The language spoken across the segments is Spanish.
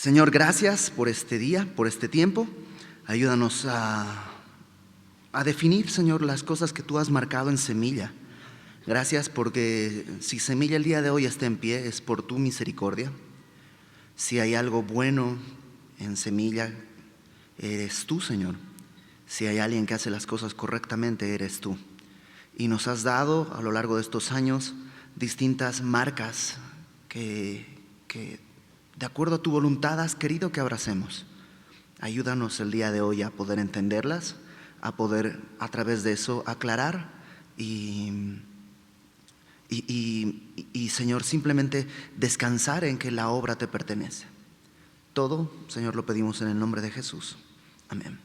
Señor, gracias por este día, por este tiempo. Ayúdanos a definir, Señor, las cosas que tú has marcado en Semilla. Gracias porque si Semilla el día de hoy está en pie, es por tu misericordia. Si hay algo bueno en Semilla, eres tú, Señor. Si hay alguien que hace las cosas correctamente, eres tú. Y nos has dado a lo largo de estos años distintas marcas que de acuerdo a tu voluntad has querido que abracemos. Ayúdanos el día de hoy a poder entenderlas, a poder a través de eso aclarar y Señor, simplemente descansar en que la obra te pertenece. Todo, Señor, lo pedimos en el nombre de Jesús. Amén.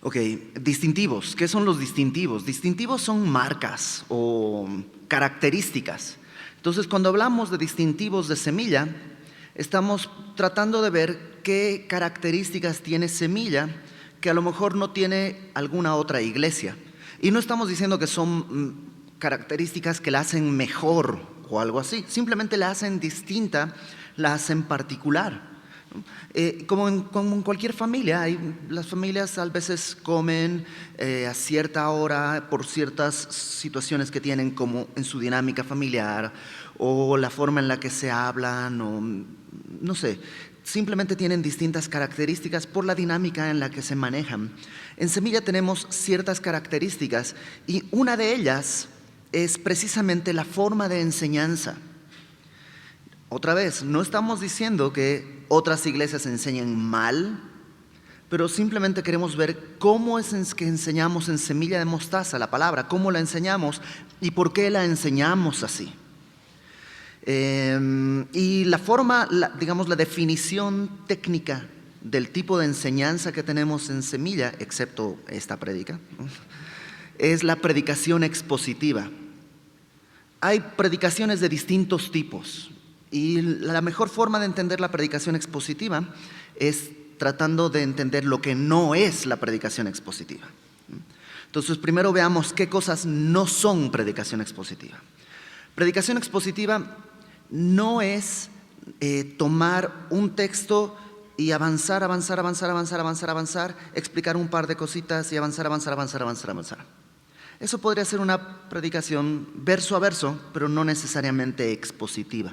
Ok, distintivos. ¿Qué son los distintivos? Distintivos son marcas o características. Entonces, cuando hablamos de distintivos de Semilla, estamos tratando de ver qué características tiene Semilla que a lo mejor no tiene alguna otra iglesia. Y no estamos diciendo que son características que la hacen mejor o algo así. Simplemente la hacen distinta, la hacen particular. Como en cualquier familia, las familias a veces comen a cierta hora por ciertas situaciones que tienen, como en su dinámica familiar o la forma en la que se hablan, o no sé, simplemente tienen distintas características por la dinámica en la que se manejan. En Semilla tenemos ciertas características y una de ellas es precisamente la forma de enseñanza. Otra vez, no estamos diciendo que otras iglesias enseñen mal, pero simplemente queremos ver cómo es que enseñamos en Semilla de Mostaza la palabra, cómo la enseñamos y por qué la enseñamos así. Y la forma, digamos, la definición técnica del tipo de enseñanza que tenemos en Semilla, excepto esta prédica, es la predicación expositiva. Hay predicaciones de distintos tipos. Y la mejor forma de entender la predicación expositiva es tratando de entender lo que no es la predicación expositiva. Entonces, primero veamos qué cosas no son predicación expositiva. Predicación expositiva no es tomar un texto y avanzar, explicar un par de cositas y avanzar. Eso podría ser una predicación verso a verso, pero no necesariamente expositiva.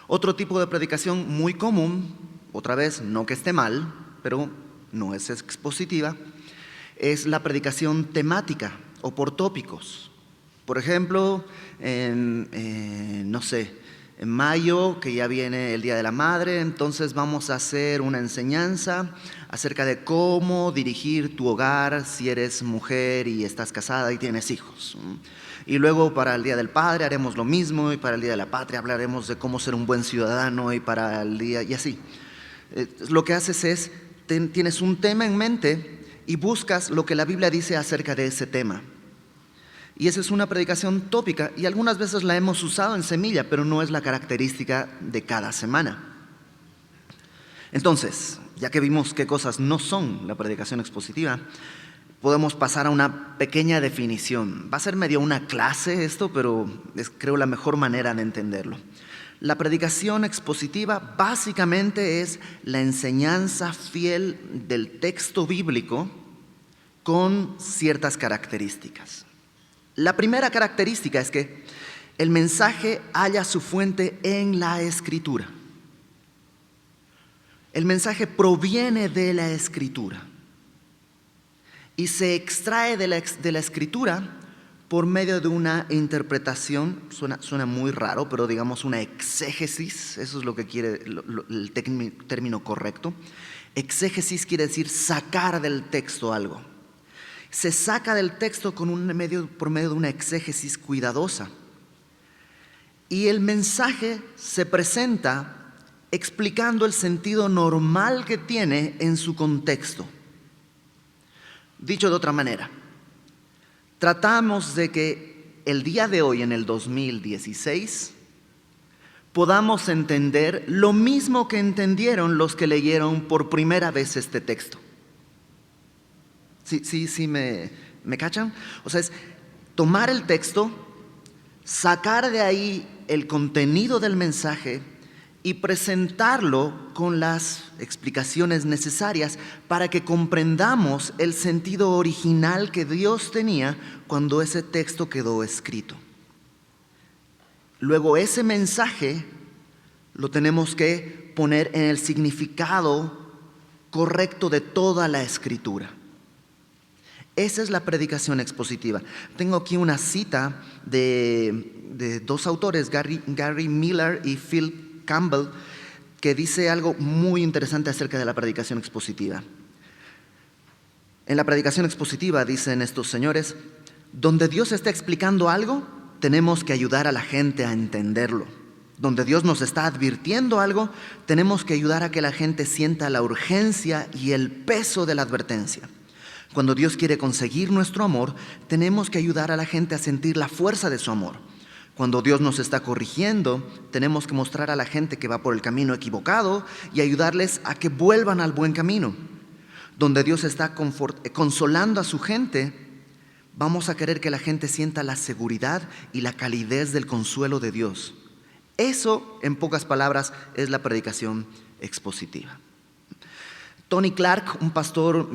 Otro tipo de predicación muy común, otra vez, no que esté mal, pero no es expositiva, es la predicación temática o por tópicos. Por ejemplo, no sé, en mayo, que ya viene el Día de la Madre, entonces vamos a hacer una enseñanza acerca de cómo dirigir tu hogar si eres mujer y estás casada y tienes hijos. Y luego para el Día del Padre haremos lo mismo, y para el Día de la Patria hablaremos de cómo ser un buen ciudadano, y para el día, y así. Lo que haces es, tienes un tema en mente y buscas lo que la Biblia dice acerca de ese tema. Y esa es una predicación tópica, y algunas veces la hemos usado en Semilla, pero no es la característica de cada semana. Entonces, ya que vimos qué cosas no son la predicación expositiva, podemos pasar a una pequeña definición. Va a ser medio una clase esto, pero es, creo, la mejor manera de entenderlo. La predicación expositiva básicamente es la enseñanza fiel del texto bíblico con ciertas características. La primera característica es que el mensaje halla su fuente en la Escritura. El mensaje proviene de la Escritura y se extrae de la Escritura por medio de una interpretación. Suena muy raro, pero digamos una exégesis. Eso es lo que quiere el término correcto. Exégesis quiere decir sacar del texto algo. Se saca del texto por medio de una exégesis cuidadosa. Y el mensaje se presenta explicando el sentido normal que tiene en su contexto. Dicho de otra manera, tratamos de que el día de hoy, en el 2016, podamos entender lo mismo que entendieron los que leyeron por primera vez este texto. ¿Sí me cachan? O sea, es tomar el texto, sacar de ahí el contenido del mensaje y presentarlo con las explicaciones necesarias para que comprendamos el sentido original que Dios tenía cuando ese texto quedó escrito. Luego ese mensaje lo tenemos que poner en el significado correcto de toda la Escritura. Esa es la predicación expositiva. Tengo aquí una cita de dos autores, Gary Miller y Phil Campbell, que dice algo muy interesante acerca de la predicación expositiva. En la predicación expositiva, dicen estos señores, donde Dios está explicando algo, tenemos que ayudar a la gente a entenderlo. Donde Dios nos está advirtiendo algo, tenemos que ayudar a que la gente sienta la urgencia y el peso de la advertencia. Cuando Dios quiere conseguir nuestro amor, tenemos que ayudar a la gente a sentir la fuerza de su amor. Cuando Dios nos está corrigiendo, tenemos que mostrar a la gente que va por el camino equivocado y ayudarles a que vuelvan al buen camino. Donde Dios está consolando a su gente, vamos a querer que la gente sienta la seguridad y la calidez del consuelo de Dios. Eso, en pocas palabras, es la predicación expositiva. Tony Clark, un pastor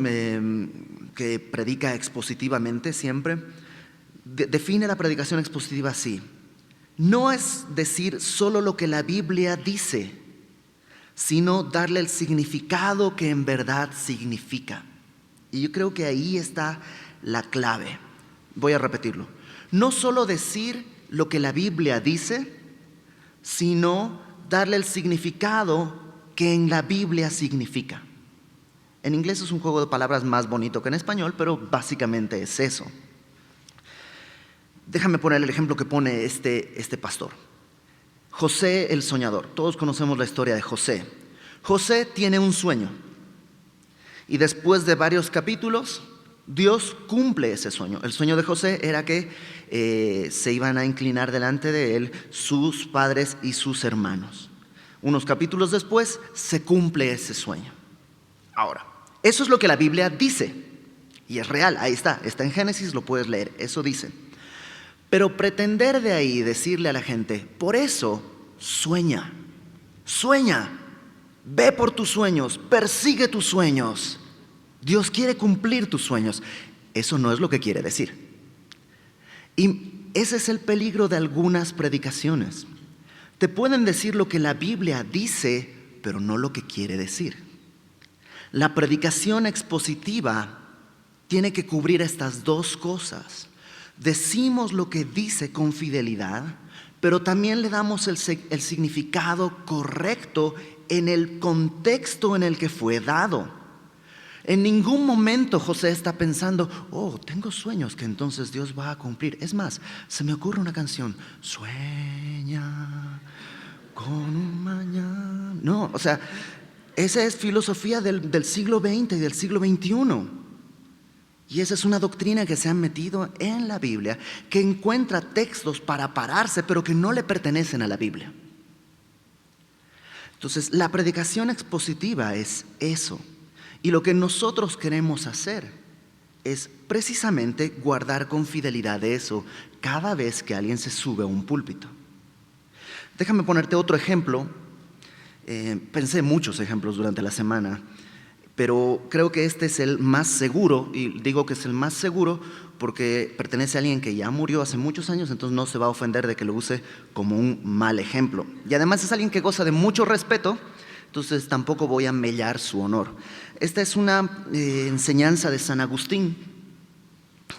que predica expositivamente siempre, define la predicación expositiva así. No es decir solo lo que la Biblia dice, sino darle el significado que en verdad significa. Y yo creo que ahí está la clave. Voy a repetirlo. No solo decir lo que la Biblia dice, sino darle el significado que en la Biblia significa. En inglés es un juego de palabras más bonito que en español, pero básicamente es eso. Déjame poner el ejemplo que pone este pastor. José el soñador. Todos conocemos la historia de José. José tiene un sueño y después de varios capítulos, Dios cumple ese sueño. El sueño de José era que se iban a inclinar delante de él sus padres y sus hermanos. Unos capítulos después se cumple ese sueño. Ahora, eso es lo que la Biblia dice y es real, ahí está en Génesis, lo puedes leer, eso dice. Pero pretender de ahí decirle a la gente, por eso sueña, ve por tus sueños, persigue tus sueños. Dios quiere cumplir tus sueños. Eso no es lo que quiere decir. Y ese es el peligro de algunas predicaciones. Te pueden decir lo que la Biblia dice, pero no lo que quiere decir. La predicación expositiva tiene que cubrir estas dos cosas. Decimos lo que dice con fidelidad, pero también le damos el significado correcto en el contexto en el que fue dado. En ningún momento José está pensando, tengo sueños que entonces Dios va a cumplir. Es más, se me ocurre una canción, sueña con un mañana. No, esa es filosofía del siglo XX y del siglo XXI. Y esa es una doctrina que se ha metido en la Biblia, que encuentra textos para pararse, pero que no le pertenecen a la Biblia. Entonces, la predicación expositiva es eso. Y lo que nosotros queremos hacer es precisamente guardar con fidelidad eso cada vez que alguien se sube a un púlpito. Déjame ponerte otro ejemplo. Pensé muchos ejemplos durante la semana, pero creo que este es el más seguro, y digo que es el más seguro porque pertenece a alguien que ya murió hace muchos años, entonces no se va a ofender de que lo use como un mal ejemplo. Y además es alguien que goza de mucho respeto, entonces tampoco voy a mellar su honor. Esta es una enseñanza de San Agustín,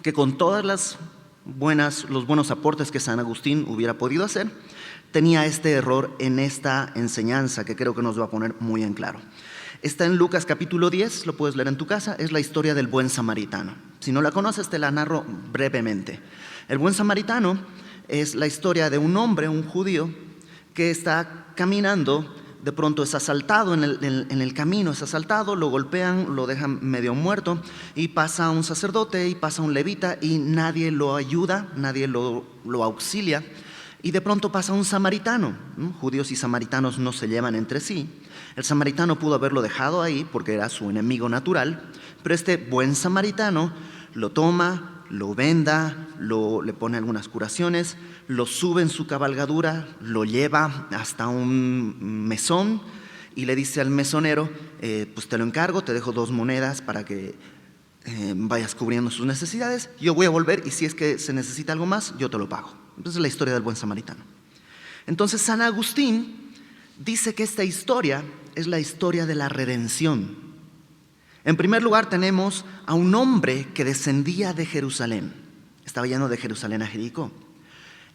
que con todas los buenos aportes que San Agustín hubiera podido hacer, tenía este error en esta enseñanza que creo que nos va a poner muy en claro. Está en Lucas capítulo 10, lo puedes leer en tu casa, es la historia del buen samaritano. Si no la conoces, te la narro brevemente. El buen samaritano es la historia de un hombre, un judío, que está caminando, de pronto es asaltado en el camino, es asaltado, lo golpean, lo dejan medio muerto y pasa un sacerdote y pasa un levita y nadie lo ayuda, nadie lo auxilia. Y de pronto pasa un samaritano. Judíos y samaritanos no se llevan entre sí. El samaritano pudo haberlo dejado ahí porque era su enemigo natural, pero este buen samaritano lo toma, lo venda, le pone algunas curaciones, lo sube en su cabalgadura, lo lleva hasta un mesón y le dice al mesonero, pues te lo encargo, te dejo 2 monedas para que vayas cubriendo sus necesidades, yo voy a volver y si es que se necesita algo más, yo te lo pago. Entonces es la historia del buen samaritano. Entonces San Agustín dice que esta historia es la historia de la redención. En primer lugar tenemos a un hombre que descendía de Jerusalén, estaba yendo de Jerusalén a Jericó,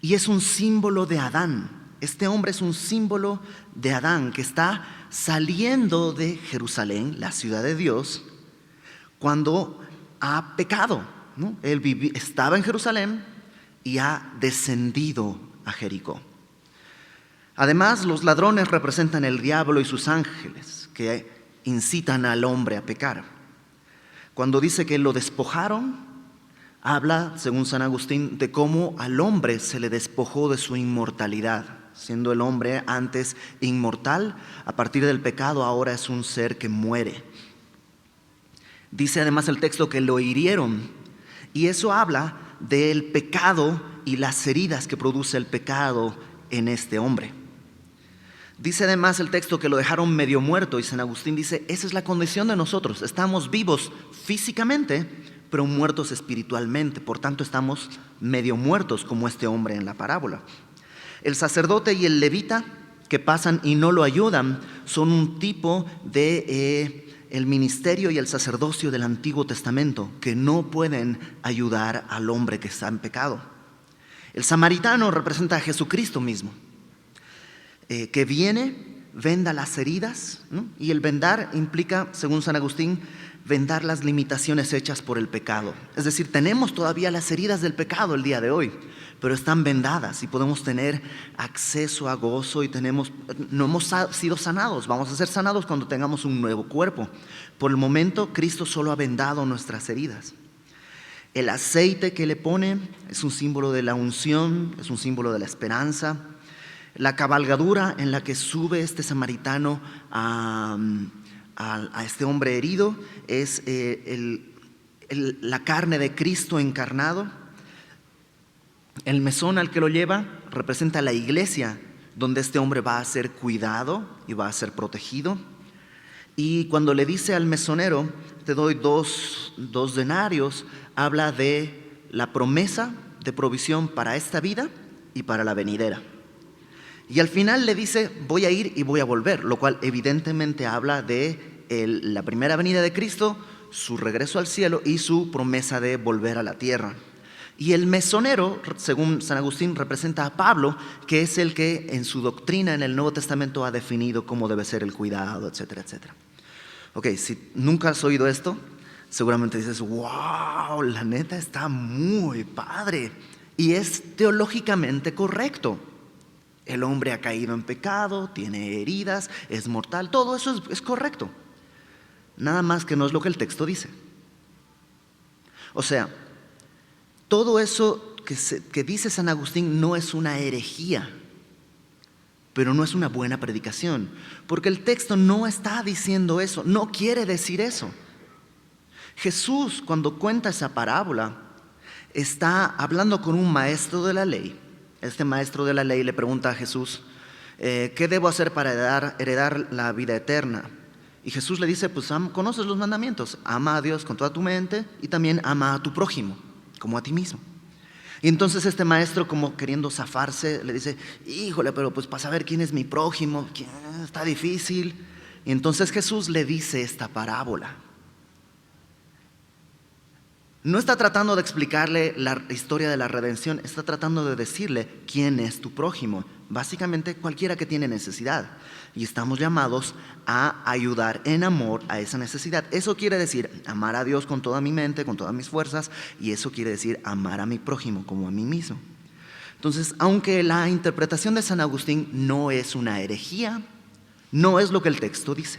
y es un símbolo de Adán. Este hombre es un símbolo de Adán que está saliendo de Jerusalén, la ciudad de Dios, cuando ha pecado, ¿no? Él estaba en Jerusalén y ha descendido a Jericó. Además, los ladrones representan el diablo y sus ángeles que incitan al hombre a pecar. Cuando dice que lo despojaron, habla, según San Agustín, de cómo al hombre se le despojó de su inmortalidad. Siendo el hombre antes inmortal, a partir del pecado ahora es un ser que muere. Dice además el texto que lo hirieron, y eso habla del pecado y las heridas que produce el pecado en este hombre. Dice además el texto que lo dejaron medio muerto, y San Agustín dice, esa es la condición de nosotros, estamos vivos físicamente, pero muertos espiritualmente, por tanto estamos medio muertos como este hombre en la parábola. El sacerdote y el levita que pasan y no lo ayudan son un tipo de el ministerio y el sacerdocio del Antiguo Testamento, que no pueden ayudar al hombre que está en pecado. El samaritano representa a Jesucristo mismo, que viene, venda las heridas, ¿no? Y el vendar implica, según San Agustín, vendar las limitaciones hechas por el pecado. Es decir, tenemos todavía las heridas del pecado el día de hoy, pero están vendadas y podemos tener acceso a gozo y no hemos sido sanados, vamos a ser sanados cuando tengamos un nuevo cuerpo. Por el momento, Cristo solo ha vendado nuestras heridas. El aceite que le pone es un símbolo de la unción, es un símbolo de la esperanza. La cabalgadura en la que sube este samaritano a este hombre herido es la carne de Cristo encarnado. El mesón al que lo lleva representa la iglesia, donde este hombre va a ser cuidado y va a ser protegido. Y cuando le dice al mesonero, te doy dos denarios, habla de la promesa de provisión para esta vida y para la venidera. Y al final le dice, voy a ir y voy a volver, lo cual evidentemente habla de la primera venida de Cristo, su regreso al cielo y su promesa de volver a la tierra. Y el mesonero, según San Agustín, representa a Pablo, que es el que en su doctrina en el Nuevo Testamento ha definido cómo debe ser el cuidado, etcétera, etcétera. Ok, si nunca has oído esto, seguramente dices, wow, la neta está muy padre. Y es teológicamente correcto. El hombre ha caído en pecado, tiene heridas, es mortal, todo eso es correcto. Nada más que no es lo que el texto dice. O sea, todo eso que dice San Agustín no es una herejía, pero no es una buena predicación, porque el texto no está diciendo eso, no quiere decir eso. Jesús, cuando cuenta esa parábola, está hablando con un maestro de la ley. Este maestro de la ley le pregunta a Jesús, ¿qué debo hacer para heredar la vida eterna? Y Jesús le dice, pues conoces los mandamientos, ama a Dios con toda tu mente y también ama a tu prójimo, como a ti mismo. Y entonces este maestro, como queriendo zafarse, le dice, híjole, pero pues para saber quién es mi prójimo, está difícil. Y entonces Jesús le dice esta parábola. No está tratando de explicarle la historia de la redención, está tratando de decirle quién es tu prójimo. Básicamente cualquiera que tiene necesidad. Y estamos llamados a ayudar en amor a esa necesidad. Eso quiere decir amar a Dios con toda mi mente, con todas mis fuerzas, y eso quiere decir amar a mi prójimo como a mí mismo. Entonces, aunque la interpretación de San Agustín no es una herejía, no es lo que el texto dice.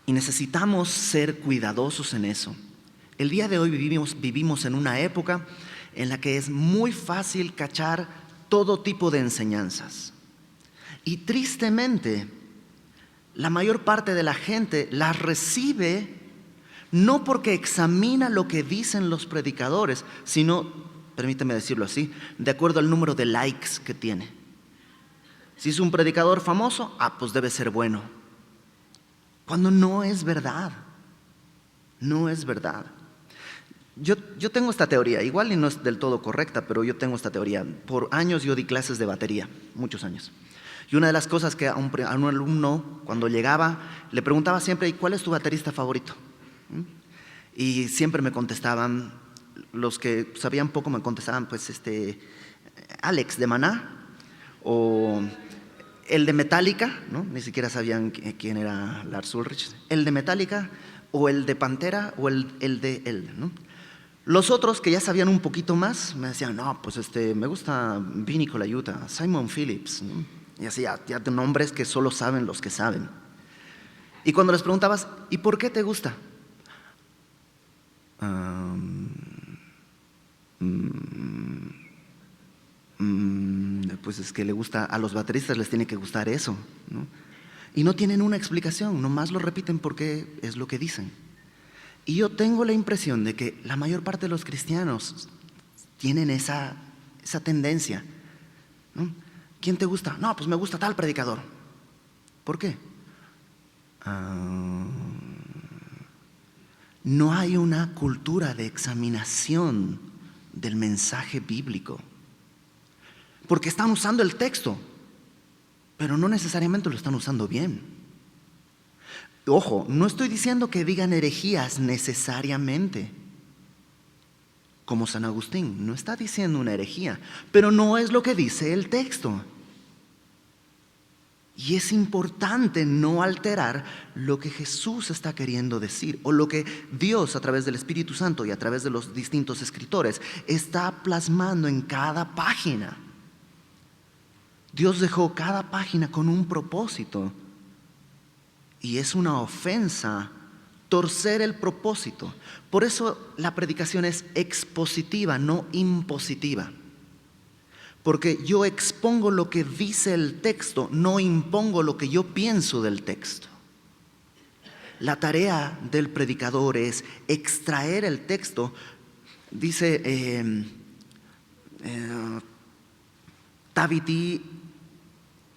Y necesitamos ser cuidadosos en eso. El día de hoy vivimos en una época en la que es muy fácil cachar todo tipo de enseñanzas. Y tristemente, la mayor parte de la gente las recibe No porque examina lo que dicen los predicadores, sino, permíteme decirlo así, de acuerdo al número de likes que tiene. Si es un predicador famoso, pues debe ser bueno. Cuando no es verdad. No es verdad. Yo tengo esta teoría, igual y no es del todo correcta, pero yo tengo esta teoría. Por años yo di clases de batería, muchos años. Y una de las cosas que a un alumno, cuando llegaba, le preguntaba siempre: ¿y cuál es tu baterista favorito? Y siempre me contestaban, los que sabían poco me contestaban, pues Alex de Maná, o el de Metallica, ¿no? Ni siquiera sabían quién era Lars Ulrich. El de Metallica, o el de Pantera, o el de él, ¿no? Los otros que ya sabían un poquito más me decían: no, pues me gusta Vinnie Colaiuta, Simon Phillips, ¿no? Y así ya de nombres que solo saben los que saben. Y cuando les preguntabas: ¿y por qué te gusta? Pues es que le gusta, a los bateristas les tiene que gustar eso, ¿no? Y no tienen una explicación, nomás lo repiten porque es lo que dicen. Y yo tengo la impresión de que la mayor parte de los cristianos tienen esa tendencia, ¿no? ¿Quién te gusta? No, pues me gusta tal predicador. ¿Por qué? No hay una cultura de examinación del mensaje bíblico. Porque están usando el texto, pero no necesariamente lo están usando bien. Ojo, no estoy diciendo que digan herejías necesariamente, como San Agustín, no está diciendo una herejía, pero no es lo que dice el texto. Y es importante no alterar lo que Jesús está queriendo decir, o lo que Dios a través del Espíritu Santo y a través de los distintos escritores está plasmando en cada página. Dios dejó cada página con un propósito, y es una ofensa torcer el propósito. Por eso la predicación es expositiva, no impositiva. Porque yo expongo lo que dice el texto, no impongo lo que yo pienso del texto. La tarea del predicador es extraer el texto. Dice Tabití,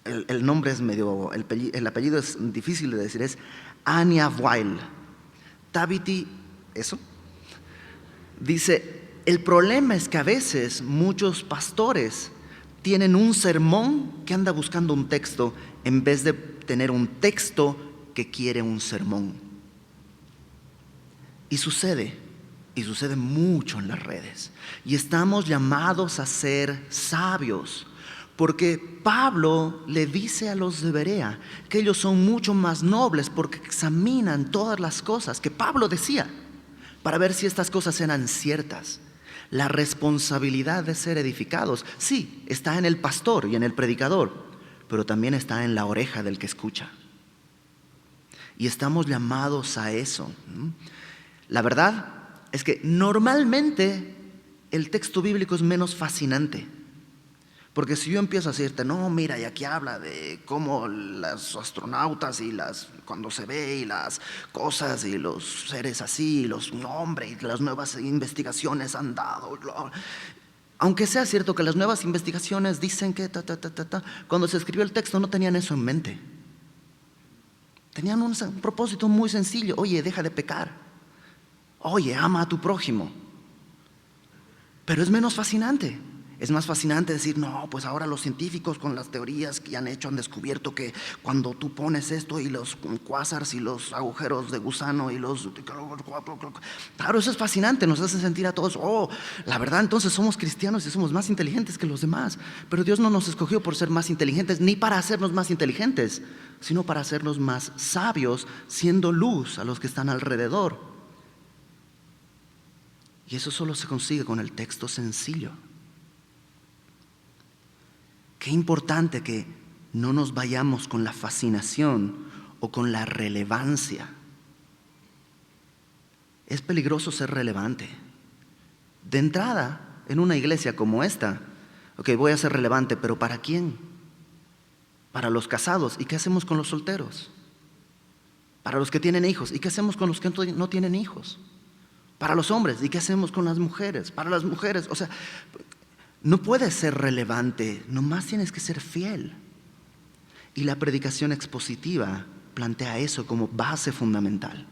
el nombre es medio, el apellido es difícil de decir, es Anya Weil. Tabití, eso. Dice: el problema es que a veces muchos pastores tienen un sermón que anda buscando un texto en vez de tener un texto que quiere un sermón. Y sucede mucho en las redes. Y estamos llamados a ser sabios, porque Pablo le dice a los de Berea que ellos son mucho más nobles porque examinan todas las cosas que Pablo decía para ver si estas cosas eran ciertas. La responsabilidad de ser edificados, sí, está en el pastor y en el predicador, pero también está en la oreja del que escucha. Y estamos llamados a eso. La verdad es que normalmente el texto bíblico es menos fascinante. Porque si yo empiezo a decirte: no, mira, y aquí habla de cómo los astronautas y cuando se ve y las cosas y los seres así, los nombres y las nuevas investigaciones han dado. Aunque sea cierto que las nuevas investigaciones dicen que cuando se escribió el texto no tenían eso en mente. Tenían un propósito muy sencillo: oye, deja de pecar. Oye, ama a tu prójimo. Pero es menos fascinante. Es más fascinante decir: no, pues ahora los científicos con las teorías que han hecho han descubierto que cuando tú pones esto y los cuásars y los agujeros de gusano y los... Claro, eso es fascinante, nos hace sentir a todos: oh, la verdad, entonces somos cristianos y somos más inteligentes que los demás. Pero Dios no nos escogió por ser más inteligentes, ni para hacernos más inteligentes, sino para hacernos más sabios, siendo luz a los que están alrededor. Y eso solo se consigue con el texto sencillo. Qué importante que no nos vayamos con la fascinación o con la relevancia. Es peligroso ser relevante. De entrada, en una iglesia como esta, ok, voy a ser relevante, pero ¿para quién? Para los casados. ¿Y qué hacemos con los solteros? Para los que tienen hijos, ¿y qué hacemos con los que no tienen hijos? Para los hombres, ¿y qué hacemos con las mujeres? Para las mujeres, o sea, no puedes ser relevante, nomás tienes que ser fiel. Y la predicación expositiva plantea eso como base fundamental.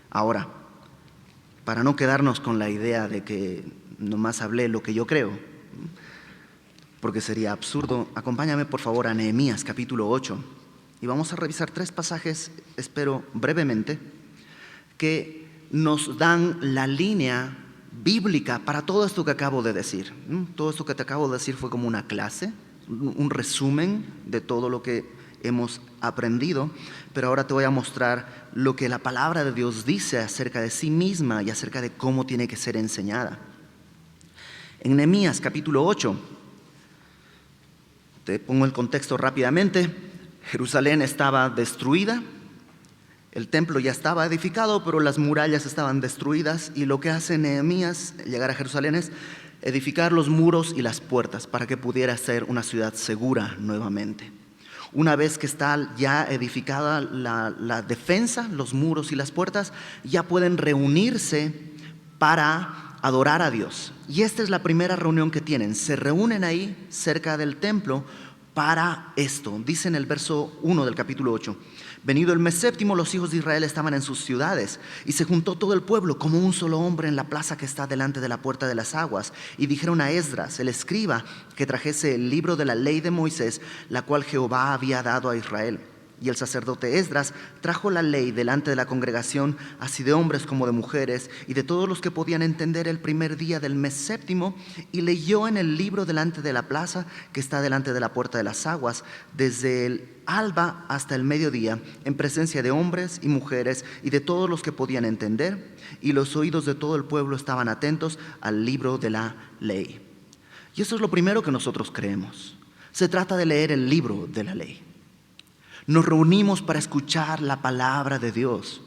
Ahora, para no quedarnos con la idea de que nomás hablé lo que yo creo, porque sería absurdo, acompáñame por favor a Nehemías capítulo 8 y vamos a revisar 3 pasajes, espero brevemente, que nos dan la línea bíblica para todo esto que acabo de decir. Todo esto que te acabo de decir fue como una clase, un resumen de todo lo que hemos aprendido, pero ahora te voy a mostrar lo que la palabra de Dios dice acerca de sí misma y acerca de cómo tiene que ser enseñada. En Nehemías capítulo 8, te pongo el contexto rápidamente. Jerusalén estaba destruida, el templo ya estaba edificado, pero las murallas estaban destruidas, y lo que hace Nehemías llegar a Jerusalén es edificar los muros y las puertas para que pudiera ser una ciudad segura nuevamente. Una vez que está ya edificada la defensa, los muros y las puertas, ya pueden reunirse para adorar a Dios. Y esta es la primera reunión que tienen. Se reúnen ahí cerca del templo para esto. Dice en el verso 1 del capítulo 8: venido el mes séptimo, los hijos de Israel estaban en sus ciudades, y se juntó todo el pueblo como un solo hombre en la plaza que está delante de la puerta de las aguas. Y dijeron a Esdras, el escriba, que trajese el libro de la ley de Moisés, la cual Jehová había dado a Israel. Y el sacerdote Esdras trajo la ley delante de la congregación, así de hombres como de mujeres, y de todos los que podían entender, el primer día del mes séptimo, y leyó en el libro delante de la plaza que está delante de la puerta de las aguas, desde el alba hasta el mediodía, en presencia de hombres y mujeres y de todos los que podían entender, y los oídos de todo el pueblo estaban atentos al libro de la ley. Y eso es lo primero que nosotros creemos. Se trata de leer el libro de la ley. Nos reunimos para escuchar la palabra de Dios,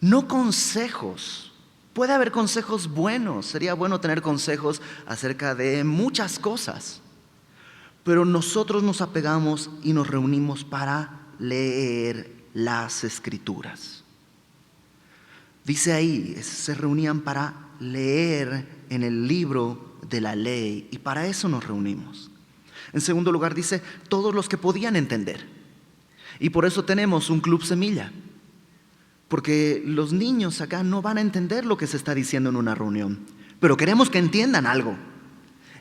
no consejos. Puede haber consejos buenos, sería bueno tener consejos acerca de muchas cosas, pero nosotros nos apegamos y nos reunimos para leer las Escrituras. Dice ahí, se reunían para leer en el libro de la ley, y para eso nos reunimos. En segundo lugar dice, todos los que podían entender. Y por eso tenemos un club semilla, porque los niños acá no van a entender lo que se está diciendo en una reunión, pero queremos que entiendan algo.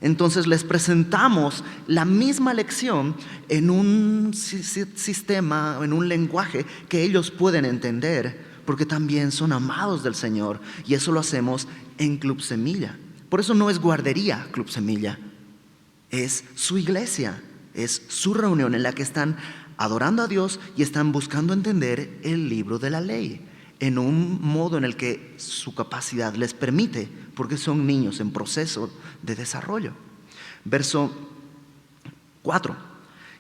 Entonces les presentamos la misma lección en un sistema, en un lenguaje que ellos pueden entender, porque también son amados del Señor, y eso lo hacemos en Club Semilla. Por eso no es guardería Club Semilla, es su iglesia, es su reunión en la que están adorando a Dios y están buscando entender el libro de la ley en un modo en el que su capacidad les permite, porque son niños en proceso de desarrollo. Verso 4: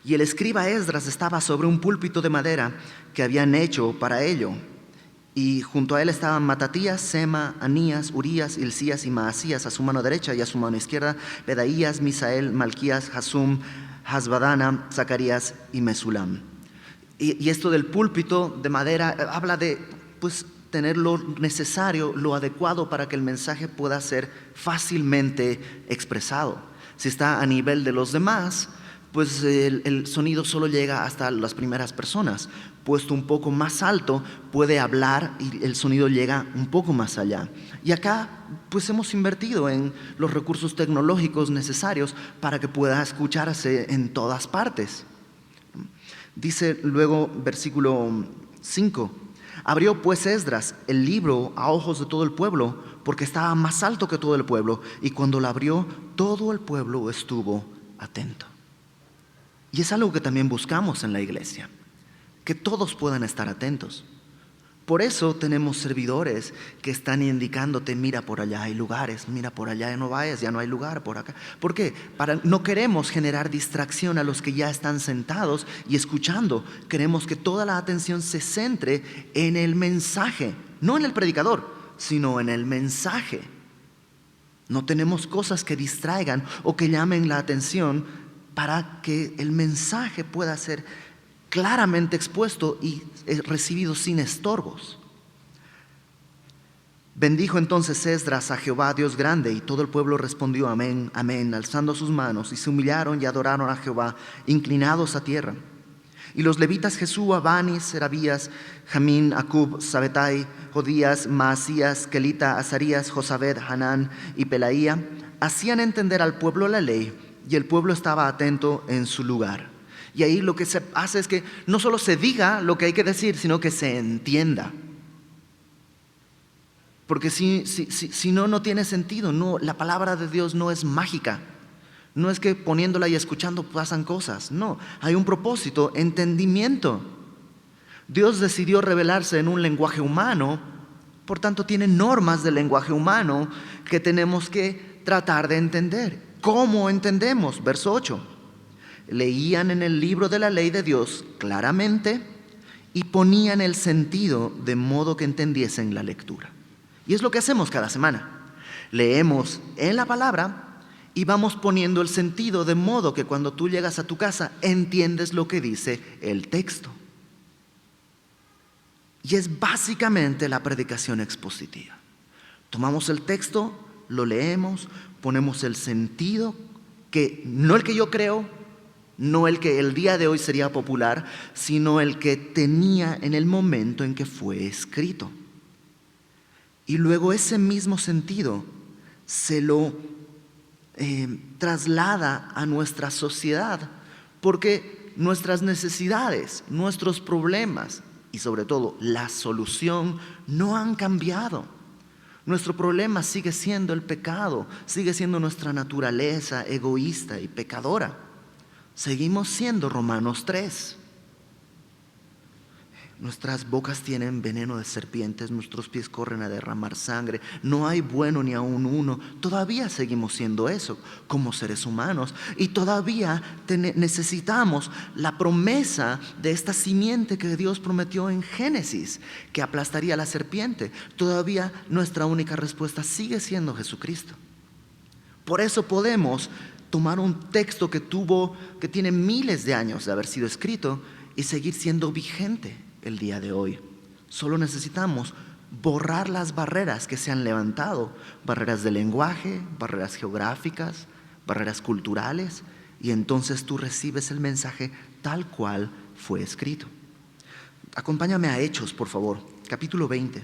y el escriba Esdras estaba sobre un púlpito de madera que habían hecho para ello, y junto a él estaban Matatías, Sema, Anías, Urías, Hilcías y Maasías a su mano derecha, y a su mano izquierda Pedaías, Misael, Malquías, Hasum, Hasbadana, Zacarías y Mesulam. Y esto del púlpito de madera habla de tener lo necesario, lo adecuado para que el mensaje pueda ser fácilmente expresado. Si está a nivel de los demás, pues el sonido solo llega hasta las primeras personas. Puesto un poco más alto, puede hablar y el sonido llega un poco más allá. Y acá pues hemos invertido en los recursos tecnológicos necesarios para que pueda escucharse en todas partes. Dice luego versículo 5: abrió pues Esdras el libro a ojos de todo el pueblo, porque estaba más alto que todo el pueblo, y cuando lo abrió, todo el pueblo estuvo atento. Y es algo que también buscamos en la iglesia, que todos puedan estar atentos. Por eso tenemos servidores que están indicándote: mira por allá hay lugares, mira por allá no vayas, ya no hay lugar por acá. ¿Por qué? No queremos generar distracción a los que ya están sentados y escuchando. Queremos que toda la atención se centre en el mensaje, no en el predicador, sino en el mensaje. No tenemos cosas que distraigan o que llamen la atención para que el mensaje pueda ser claramente expuesto y recibido sin estorbos. Bendijo entonces Esdras a Jehová Dios grande, y todo el pueblo respondió amén, amén, alzando sus manos, y se humillaron y adoraron a Jehová, inclinados a tierra. Y los levitas Jesúa, Bani, Serabías, Jamín, Acub, Sabetai, Jodías, Maasías, Kelita, Azarías, Josabed, Hanán y Pelaía hacían entender al pueblo la ley, y el pueblo estaba atento en su lugar. Y ahí lo que se hace es que no solo se diga lo que hay que decir, sino que se entienda. Porque si no, no tiene sentido. No, la palabra de Dios no es mágica. No es que poniéndola y escuchando pasan cosas. No, hay un propósito, entendimiento. Dios decidió revelarse en un lenguaje humano, por tanto tiene normas del lenguaje humano que tenemos que tratar de entender. ¿Cómo entendemos? Verso 8. Leían en el libro de la ley de Dios claramente y ponían el sentido de modo que entendiesen la lectura. Y es lo que hacemos cada semana. Leemos en la palabra y vamos poniendo el sentido de modo que cuando tú llegas a tu casa entiendes lo que dice el texto. Y es básicamente la predicación expositiva. Tomamos el texto, lo leemos, ponemos el sentido, que no el que yo creo, no el que el día de hoy sería popular, sino el que tenía en el momento en que fue escrito. Y luego ese mismo sentido se lo traslada a nuestra sociedad, porque nuestras necesidades, nuestros problemas y sobre todo la solución no han cambiado. Nuestro problema sigue siendo el pecado, sigue siendo nuestra naturaleza egoísta y pecadora. Seguimos siendo Romanos 3. Nuestras bocas tienen veneno de serpientes, nuestros pies corren a derramar sangre, no hay bueno ni aun uno. Todavía seguimos siendo eso como seres humanos, y todavía necesitamos la promesa de esta simiente que Dios prometió en Génesis, que aplastaría a la serpiente. Todavía nuestra única respuesta sigue siendo Jesucristo. Por eso podemos tomar un texto que tiene miles de años de haber sido escrito y seguir siendo vigente el día de hoy. Solo necesitamos borrar las barreras que se han levantado, barreras de lenguaje, barreras geográficas, barreras culturales, y entonces tú recibes el mensaje tal cual fue escrito. Acompáñame a Hechos, por favor, capítulo 20.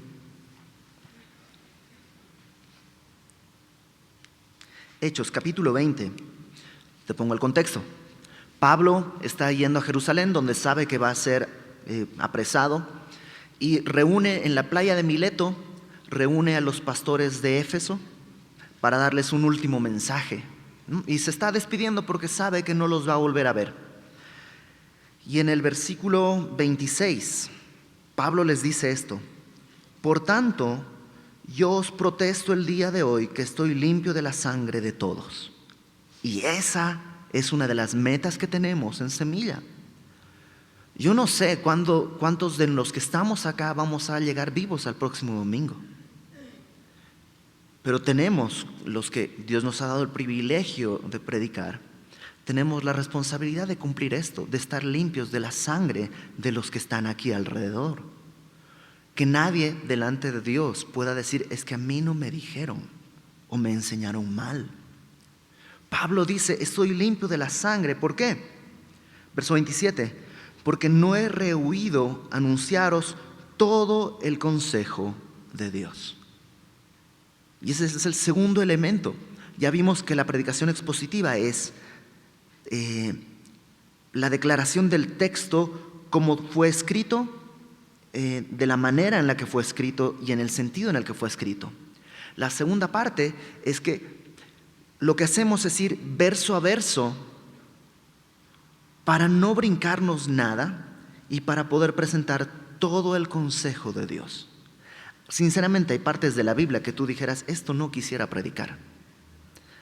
Hechos, capítulo 20. Te pongo el contexto. Pablo está yendo a Jerusalén, donde sabe que va a ser apresado, y reúne en la playa de Mileto, reúne a los pastores de Éfeso para darles un último mensaje, ¿no? Y se está despidiendo porque sabe que no los va a volver a ver. Y en el versículo 26, Pablo les dice esto: por tanto, yo os protesto el día de hoy que estoy limpio de la sangre de todos. Y esa es una de las metas que tenemos en Semilla. Yo no sé cuántos de los que estamos acá vamos a llegar vivos al próximo domingo. Pero tenemos, los que Dios nos ha dado el privilegio de predicar, tenemos la responsabilidad de cumplir esto, de estar limpios de la sangre de los que están aquí alrededor. Que nadie delante de Dios pueda decir: es que a mí no me dijeron o me enseñaron mal. Pablo dice: estoy limpio de la sangre. ¿Por qué? Verso 27. Porque no he rehuido anunciaros todo el consejo de Dios. Y ese es el segundo elemento. Ya vimos que la predicación expositiva es la declaración del texto como fue escrito, de la manera en la que fue escrito y en el sentido en el que fue escrito. La segunda parte es que lo que hacemos es ir verso a verso para no brincarnos nada y para poder presentar todo el consejo de Dios. Sinceramente, hay partes de la Biblia que tú dijeras: esto no quisiera predicar.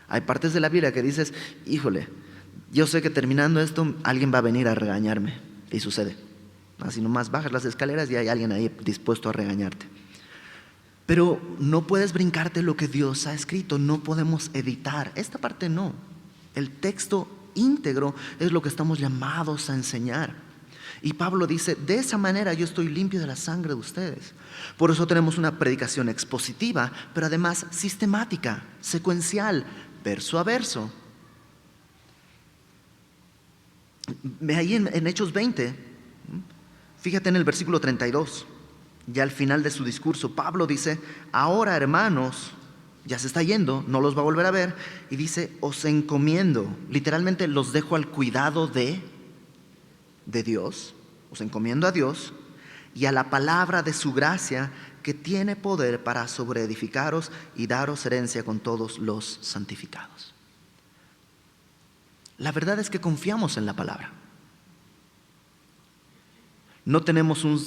Hay partes de la Biblia que dices: híjole, yo sé que terminando esto alguien va a venir a regañarme. Y sucede. Así nomás bajas las escaleras y hay alguien ahí dispuesto a regañarte. Pero no puedes brincarte lo que Dios ha escrito. No podemos editar. Esta parte no. El texto íntegro es lo que estamos llamados a enseñar. Y Pablo dice, de esa manera yo estoy limpio de la sangre de ustedes. Por eso tenemos una predicación expositiva, pero además sistemática, secuencial, verso a verso. Ve ahí en Hechos 20, fíjate en el versículo 32, ya al final de su discurso, Pablo dice, ahora hermanos, ya se está yendo, no los va a volver a ver, y dice, os encomiendo, literalmente los dejo al cuidado de Dios, os encomiendo a Dios y a la palabra de su gracia que tiene poder para sobreedificaros y daros herencia con todos los santificados. La verdad es que confiamos en la palabra. No tenemos un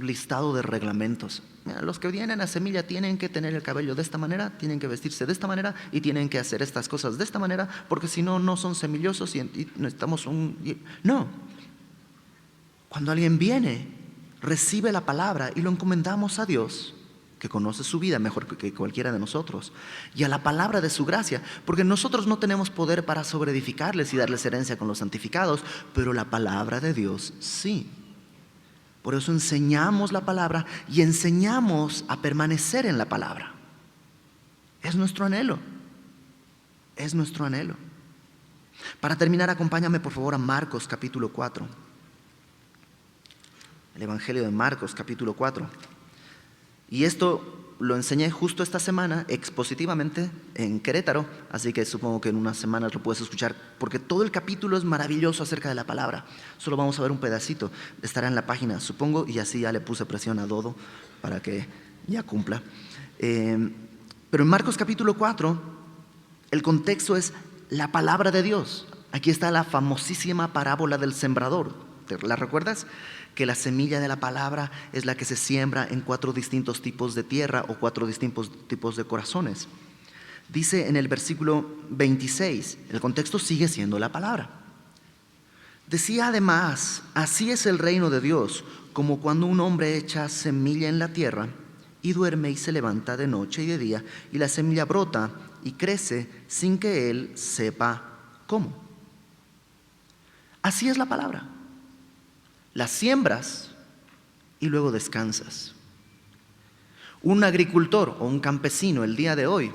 listado de reglamentos. Mira, los que vienen a Semilla tienen que tener el cabello de esta manera, tienen que vestirse de esta manera y tienen que hacer estas cosas de esta manera, porque si no, no son semillosos y necesitamos No. Cuando alguien viene, recibe la palabra y lo encomendamos a Dios, que conoce su vida mejor que cualquiera de nosotros, y a la palabra de su gracia, porque nosotros no tenemos poder para sobreedificarles y darles herencia con los santificados, pero la palabra de Dios sí. Por eso enseñamos la palabra y enseñamos a permanecer en la palabra. Es nuestro anhelo. Es nuestro anhelo. Para terminar, acompáñame por favor a Marcos capítulo 4. El Evangelio de Marcos capítulo 4. Y esto lo enseñé justo esta semana expositivamente en Querétaro, así que supongo que en unas semanas lo puedes escuchar, porque todo el capítulo es maravilloso acerca de la palabra. Solo vamos a ver un pedacito, estará en la página, supongo, y así ya le puse presión a Dodo para que ya cumpla. Pero en Marcos capítulo 4, el contexto es la palabra de Dios. Aquí está la famosísima parábola del sembrador. ¿La recuerdas? Que la semilla de la palabra es la que se siembra en 4 distintos tipos de tierra o 4 distintos tipos de corazones. Dice en el versículo 26, el contexto sigue siendo la palabra. Decía además, así es el reino de Dios, como cuando un hombre echa semilla en la tierra y duerme y se levanta de noche y de día, y la semilla brota y crece sin que él sepa cómo. Así es la palabra. Las siembras y luego descansas. Un agricultor o un campesino el día de hoy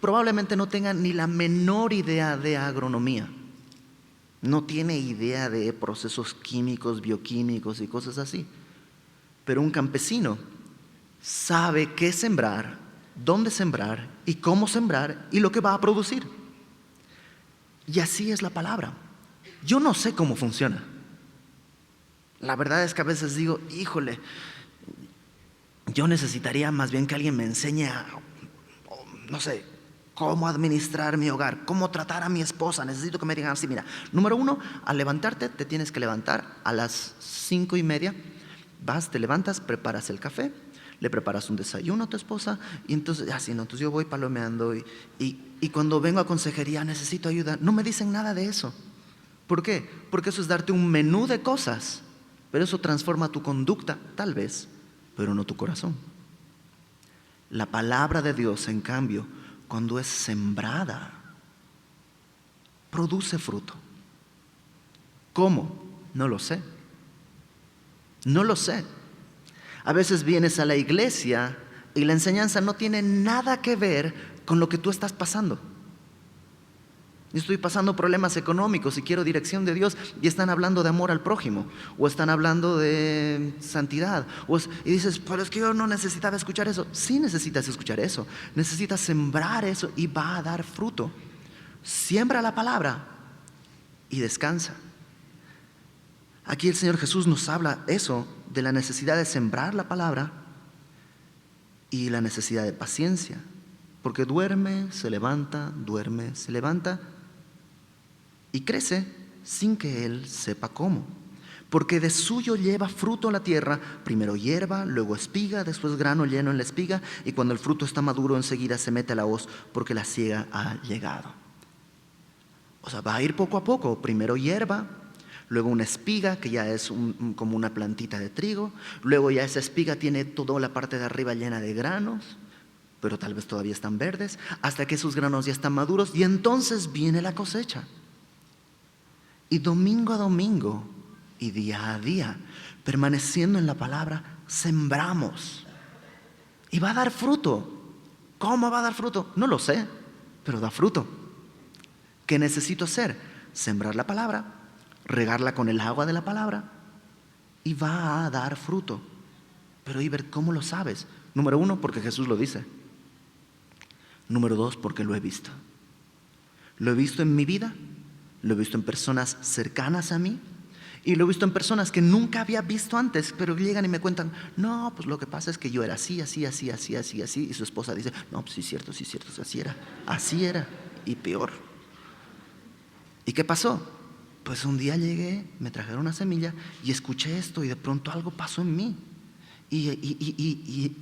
probablemente no tenga ni la menor idea de agronomía. No tiene idea de procesos químicos, bioquímicos y cosas así. Pero un campesino sabe qué sembrar, dónde sembrar y cómo sembrar y lo que va a producir. Y así es la palabra. Yo no sé cómo funciona. La verdad es que a veces digo, híjole, yo necesitaría más bien que alguien me enseñe no sé, cómo administrar mi hogar, cómo tratar a mi esposa. Necesito que me digan así, mira, número 1, al levantarte te tienes que levantar a las 5:30, vas, te levantas, preparas el café, le preparas un desayuno a tu esposa y entonces, así no, entonces yo voy palomeando y cuando vengo a consejería necesito ayuda. No me dicen nada de eso. ¿Por qué? Porque eso es darte un menú de cosas. Pero eso transforma tu conducta, tal vez, pero no tu corazón. La palabra de Dios, en cambio, cuando es sembrada, produce fruto. ¿Cómo? No lo sé. No lo sé. A veces vienes a la iglesia y la enseñanza no tiene nada que ver con lo que tú estás pasando. Yo estoy pasando problemas económicos y quiero dirección de Dios y están hablando de amor al prójimo o están hablando de santidad y dices, pero es que yo no necesitaba escuchar eso. Sí necesitas escuchar eso, necesitas sembrar eso y va a dar fruto. Siembra la palabra y descansa. Aquí el Señor Jesús nos habla eso, de la necesidad de sembrar la palabra y la necesidad de paciencia, porque duerme, se levanta, y crece sin que él sepa cómo. Porque de suyo lleva fruto a la tierra, primero hierba, luego espiga, después grano lleno en la espiga, y cuando el fruto está maduro enseguida se mete a la hoz, porque la siega ha llegado. O sea, va a ir poco a poco, primero hierba, luego una espiga, que ya es como una plantita de trigo, luego ya esa espiga tiene toda la parte de arriba llena de granos, pero tal vez todavía están verdes, hasta que esos granos ya están maduros, y entonces viene la cosecha. Y domingo a domingo y día a día, permaneciendo en la palabra, sembramos. Y va a dar fruto. ¿Cómo va a dar fruto? No lo sé, pero da fruto. ¿Qué necesito hacer? Sembrar la palabra, regarla con el agua de la palabra y va a dar fruto. Pero Iber, ¿cómo lo sabes? Número 1, porque Jesús lo dice. Número 2, porque lo he visto. Lo he visto en mi vida, lo he visto en personas cercanas a mí y lo he visto en personas que nunca había visto antes, pero llegan y me cuentan, no, pues lo que pasa es que yo era así, así, así, así, así, así. Y su esposa dice, no, pues sí es cierto, así era y peor. ¿Y qué pasó? Pues un día llegué, me trajeron una semilla y escuché esto y de pronto algo pasó en mí. Y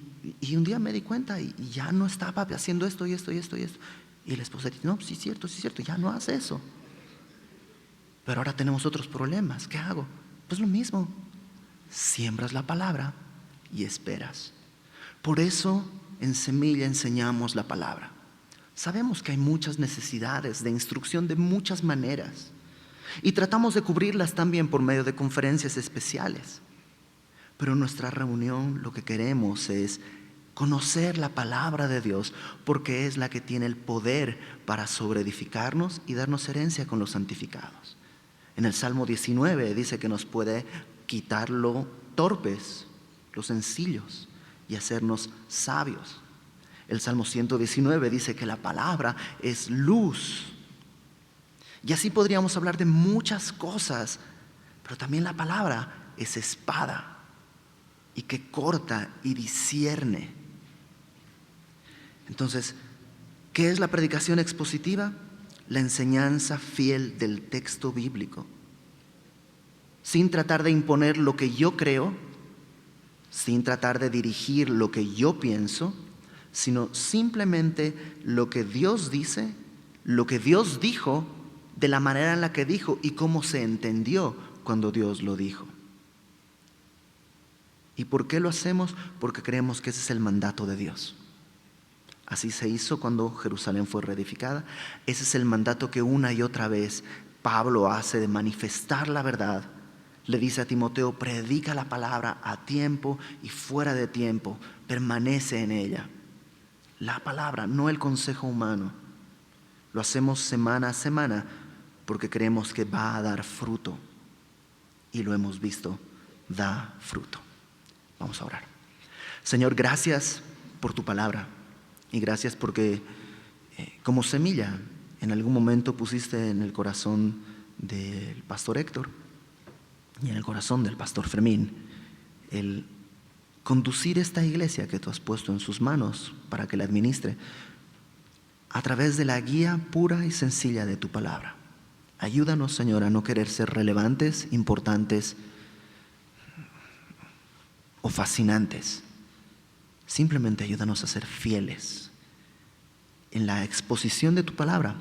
un día me di cuenta y ya no estaba haciendo esto y esto y esto y esto. Y la esposa dice, no, sí es cierto, ya no hace eso. Pero ahora tenemos otros problemas, ¿qué hago? Pues lo mismo, siembras la palabra y esperas. Por eso en Semilla enseñamos la palabra. Sabemos que hay muchas necesidades de instrucción de muchas maneras y tratamos de cubrirlas también por medio de conferencias especiales. Pero en nuestra reunión lo que queremos es conocer la palabra de Dios, porque es la que tiene el poder para sobreedificarnos y darnos herencia con los santificados. En el Salmo 19 dice que nos puede quitar lo torpes, lo sencillos, y hacernos sabios. El Salmo 119 dice que la palabra es luz. Y así podríamos hablar de muchas cosas, pero también la palabra es espada y que corta y discierne. Entonces, ¿qué es la predicación expositiva? La enseñanza fiel del texto bíblico, sin tratar de imponer lo que yo creo, sin tratar de dirigir lo que yo pienso, sino simplemente lo que Dios dice, lo que Dios dijo, de la manera en la que dijo y cómo se entendió cuando Dios lo dijo. ¿Y por qué lo hacemos? Porque creemos que ese es el mandato de Dios. Así se hizo cuando Jerusalén fue reedificada. Ese es el mandato que una y otra vez Pablo hace de manifestar la verdad. Le dice a Timoteo, predica la palabra a tiempo y fuera de tiempo, permanece en ella. La palabra, no el consejo humano. Lo hacemos semana a semana porque creemos que va a dar fruto. Y lo hemos visto, da fruto. Vamos a orar. Señor, gracias por tu palabra. Y gracias porque como semilla en algún momento pusiste en el corazón del pastor Héctor y en el corazón del pastor Fermín el conducir esta iglesia que tú has puesto en sus manos para que la administre a través de la guía pura y sencilla de tu palabra. Ayúdanos, Señor, a no querer ser relevantes, importantes o fascinantes. Simplemente ayúdanos a ser fieles en la exposición de tu palabra,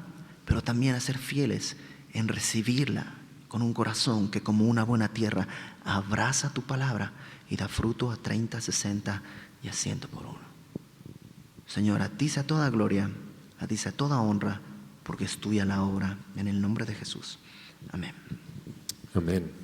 pero también a ser fieles en recibirla con un corazón que como una buena tierra abraza tu palabra y da fruto a 30, 60 y a 100 por uno. Señor, a ti sea toda gloria, a ti sea toda honra, porque es tuya la obra, en el nombre de Jesús. Amén. Amén.